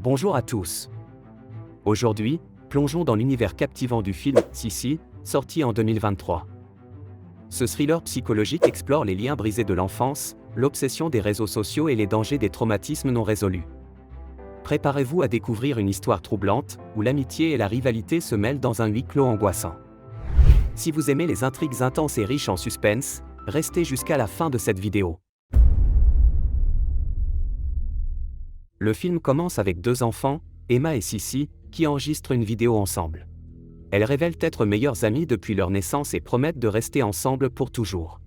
Bonjour à tous. Aujourd'hui, plongeons dans l'univers captivant du film Sissi, sorti en 2023. Ce thriller psychologique explore les liens brisés de l'enfance, l'obsession des réseaux sociaux et les dangers des traumatismes non résolus. Préparez-vous à découvrir une histoire troublante, où l'amitié et la rivalité se mêlent dans un huis clos angoissant. Si vous aimez les intrigues intenses et riches en suspense, restez jusqu'à la fin de cette vidéo. Le film commence avec deux enfants, Emma et Sissi, qui enregistrent une vidéo ensemble. Elles révèlent être meilleures amies depuis leur naissance et promettent de rester ensemble pour toujours.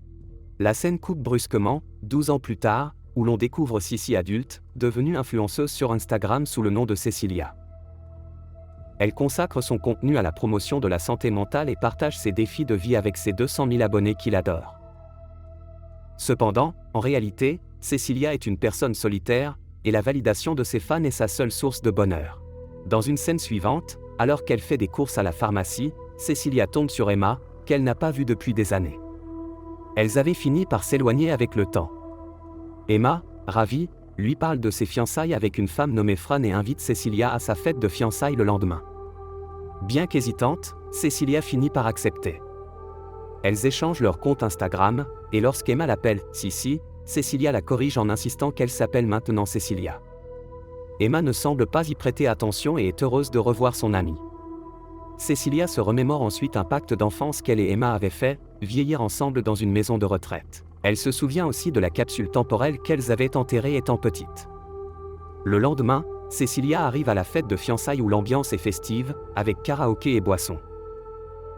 La scène coupe brusquement, 12 ans plus tard, où l'on découvre Sissi adulte, devenue influenceuse sur Instagram sous le nom de Cecilia. Elle consacre son contenu à la promotion de la santé mentale et partage ses défis de vie avec ses 200 000 abonnés qui l'adorent. Cependant, en réalité, Cecilia est une personne solitaire, et la validation de ses fans est sa seule source de bonheur. Dans une scène suivante, alors qu'elle fait des courses à la pharmacie, Cecilia tombe sur Emma, qu'elle n'a pas vue depuis des années. Elles avaient fini par s'éloigner avec le temps. Emma, ravie, lui parle de ses fiançailles avec une femme nommée Fran et invite Cecilia à sa fête de fiançailles le lendemain. Bien qu'hésitante, Cecilia finit par accepter. Elles échangent leur compte Instagram, et lorsqu'Emma l'appelle « Sissi », Cecilia la corrige en insistant qu'elle s'appelle maintenant Cecilia. Emma ne semble pas y prêter attention et est heureuse de revoir son amie. Cecilia se remémore ensuite un pacte d'enfance qu'elle et Emma avaient fait, vieillir ensemble dans une maison de retraite. Elle se souvient aussi de la capsule temporelle qu'elles avaient enterrée étant petites. Le lendemain, Cecilia arrive à la fête de fiançailles où l'ambiance est festive, avec karaoké et boissons.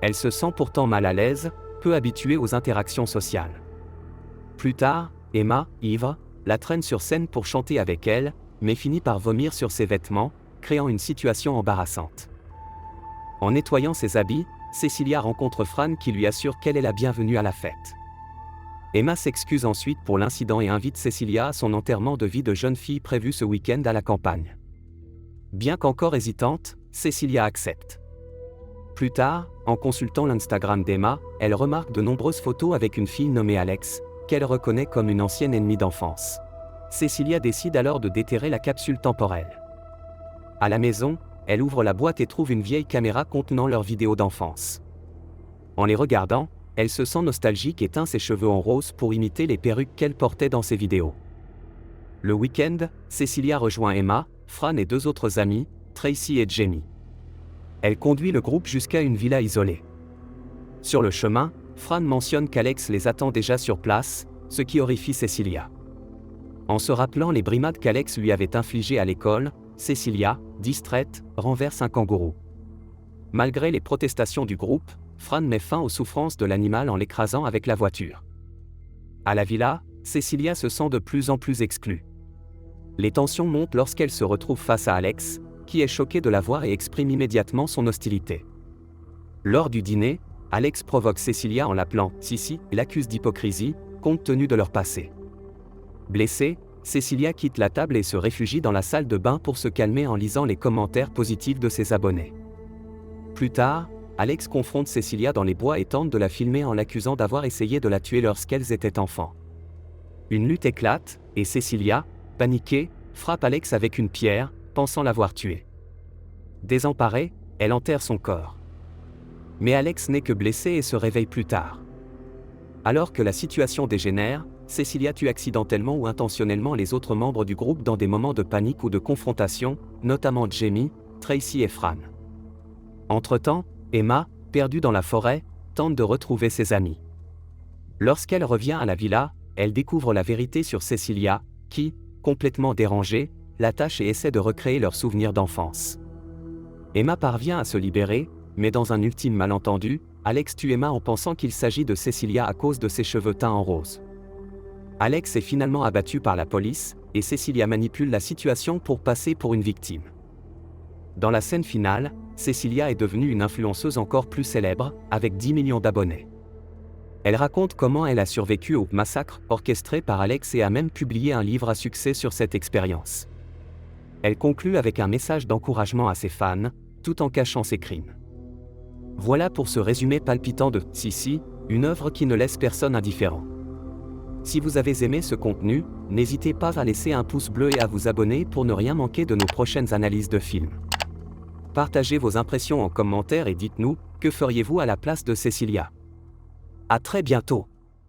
Elle se sent pourtant mal à l'aise, peu habituée aux interactions sociales. Plus tard, Emma, ivre, la traîne sur scène pour chanter avec elle, mais finit par vomir sur ses vêtements, créant une situation embarrassante. En nettoyant ses habits, Cecilia rencontre Fran qui lui assure qu'elle est la bienvenue à la fête. Emma s'excuse ensuite pour l'incident et invite Cecilia à son enterrement de vie de jeune fille prévu ce week-end à la campagne. Bien qu'encore hésitante, Cecilia accepte. Plus tard, en consultant l'Instagram d'Emma, elle remarque de nombreuses photos avec une fille nommée Alex, qu'elle reconnaît comme une ancienne ennemie d'enfance. Cecilia décide alors de déterrer la capsule temporelle. À la maison, elle ouvre la boîte et trouve une vieille caméra contenant leurs vidéos d'enfance. En les regardant, elle se sent nostalgique et teint ses cheveux en rose pour imiter les perruques qu'elle portait dans ses vidéos. Le week-end, Cecilia rejoint Emma, Fran et deux autres amis, Tracy et Jamie. Elle conduit le groupe jusqu'à une villa isolée. Sur le chemin, Fran mentionne qu'Alex les attend déjà sur place, ce qui horrifie Cecilia. En se rappelant les brimades qu'Alex lui avait infligées à l'école, Cecilia, distraite, renverse un kangourou. Malgré les protestations du groupe, Fran met fin aux souffrances de l'animal en l'écrasant avec la voiture. À la villa, Cecilia se sent de plus en plus exclue. Les tensions montent lorsqu'elle se retrouve face à Alex, qui est choqué de la voir et exprime immédiatement son hostilité. Lors du dîner, Alex provoque Cecilia en l'appelant « Sissi » et l'accuse d'hypocrisie, compte tenu de leur passé. Blessée, Cecilia quitte la table et se réfugie dans la salle de bain pour se calmer en lisant les commentaires positifs de ses abonnés. Plus tard, Alex confronte Cecilia dans les bois et tente de la filmer en l'accusant d'avoir essayé de la tuer lorsqu'elles étaient enfants. Une lutte éclate, et Cecilia, paniquée, frappe Alex avec une pierre, pensant l'avoir tuée. Désemparée, elle enterre son corps. Mais Alex n'est que blessé et se réveille plus tard. Alors que la situation dégénère, Cecilia tue accidentellement ou intentionnellement les autres membres du groupe dans des moments de panique ou de confrontation, notamment Jamie, Tracy et Fran. Entre-temps, Emma, perdue dans la forêt, tente de retrouver ses amis. Lorsqu'elle revient à la villa, elle découvre la vérité sur Cecilia, qui, complètement dérangée, l'attache et essaie de recréer leurs souvenirs d'enfance. Emma parvient à se libérer, mais dans un ultime malentendu, Alex tue Emma en pensant qu'il s'agit de Cecilia à cause de ses cheveux teints en rose. Alex est finalement abattu par la police, et Cecilia manipule la situation pour passer pour une victime. Dans la scène finale, Cecilia est devenue une influenceuse encore plus célèbre, avec 10 millions d'abonnés. Elle raconte comment elle a survécu au massacre orchestré par Alex et a même publié un livre à succès sur cette expérience. Elle conclut avec un message d'encouragement à ses fans, tout en cachant ses crimes. Voilà pour ce résumé palpitant de Sissi, une œuvre qui ne laisse personne indifférent. Si vous avez aimé ce contenu, n'hésitez pas à laisser un pouce bleu et à vous abonner pour ne rien manquer de nos prochaines analyses de films. Partagez vos impressions en commentaire et dites-nous, que feriez-vous à la place de Cecilia? À très bientôt.